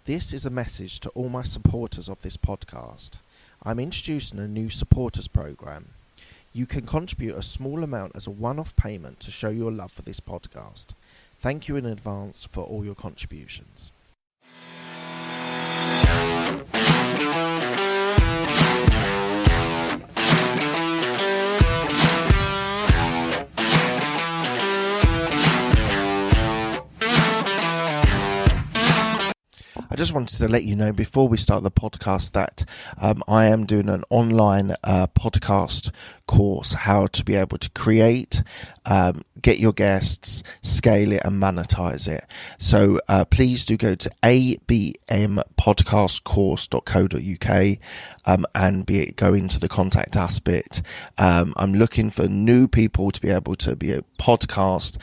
This is a message to all my supporters of this podcast. I'm introducing a new supporters program. You can contribute a small amount as a one-off payment to show your love for this podcast. Thank you in advance for all your contributions. I just wanted to let you know before we start the podcast that I am doing an online podcast course, how to be able to create, get your guests, scale it and monetize it. So please do go to abmpodcastcourse.co.uk and go into the contact us bit. I'm looking for new people to be able to be a podcast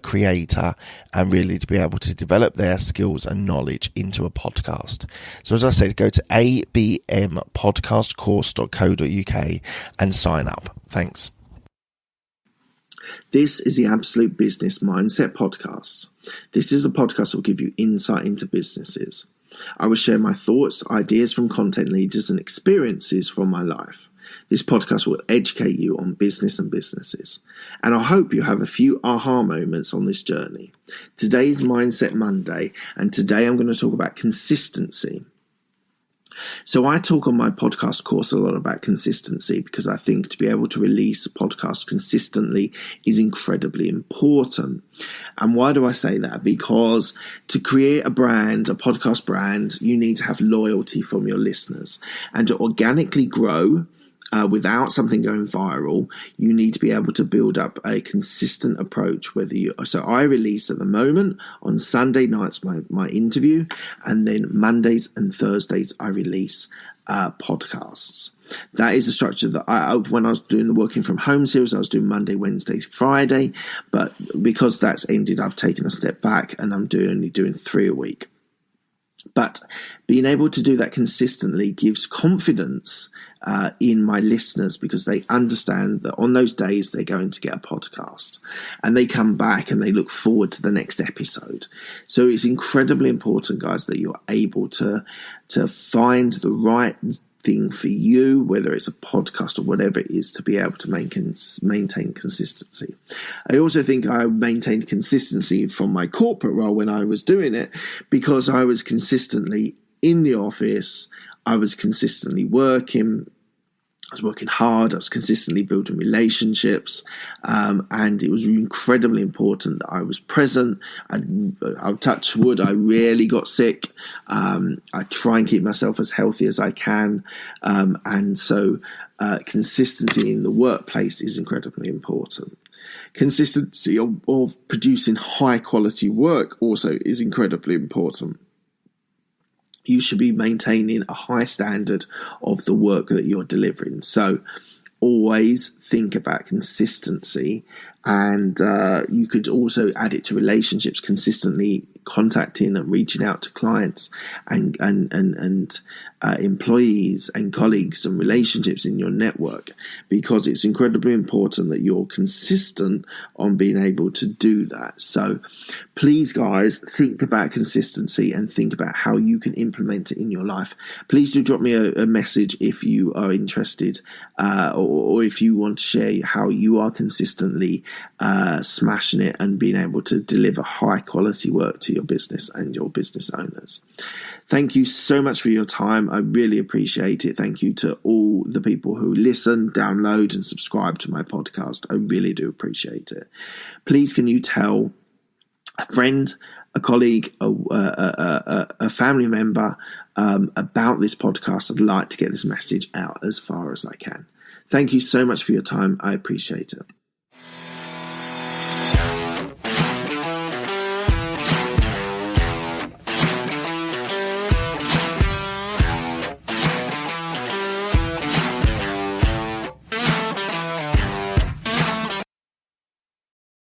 creator and really to be able to develop their skills and knowledge into a podcast. So as I said, go to abmpodcastcourse.co.uk and sign up. Thanks. This is the Absolute Business Mindset Podcast. This is a podcast that will give you insight into businesses. I will share my thoughts, ideas from content leaders and experiences from my life. This podcast will educate you on business and businesses. And I hope you have a few aha moments on this journey. Today is Mindset Monday, and today I'm going to talk about consistency. So I talk on my podcast course a lot about consistency because I think to be able to release a podcast consistently is incredibly important. And why do I say that? Because to create a brand, a podcast brand, you need to have loyalty from your listeners. And to organically grow without something going viral, you need to be able to build up a consistent approach. So I release at the moment on Sunday nights my interview, and then Mondays and Thursdays I release podcasts. That is the structure that when I was doing the working from home series, I was doing Monday, Wednesday, Friday, but because that's ended, I've taken a step back and I'm only doing 3 a week. But being able to do that consistently gives confidence in my listeners because they understand that on those days they're going to get a podcast and they come back and they look forward to the next episode. So it's incredibly important, guys, that you're able to find the right thing for you, whether it's a podcast or whatever it is, to be able to maintain consistency. I also think I maintained consistency from my corporate role when I was doing it because I was consistently in the office, I was consistently working, I was working hard, I was consistently building relationships, and it was incredibly important that I was present. I'll touch wood, I rarely got sick. I try and keep myself as healthy as I can. And so consistency in the workplace is incredibly important. Consistency of producing high quality work also is incredibly important. You should be maintaining a high standard of the work that you're delivering. So always think about consistency, and you could also add it to relationships, consistently contacting and reaching out to clients and employees and colleagues and relationships in your network, because it's incredibly important that you're consistent on being able to do that. So please, guys, think about consistency and think about how you can implement it in your life. Please do drop me a message if you are interested or if you want to share how you are consistently smashing it and being able to deliver high quality work to your business and your business owners. Thank you so much for your time. I really appreciate it. Thank you to all the people who listen, download and subscribe to my podcast. I really do appreciate it. Please, can you tell a friend, a colleague, a family member about this podcast? I'd like to get this message out as far as I can. Thank you so much for your time. I appreciate it.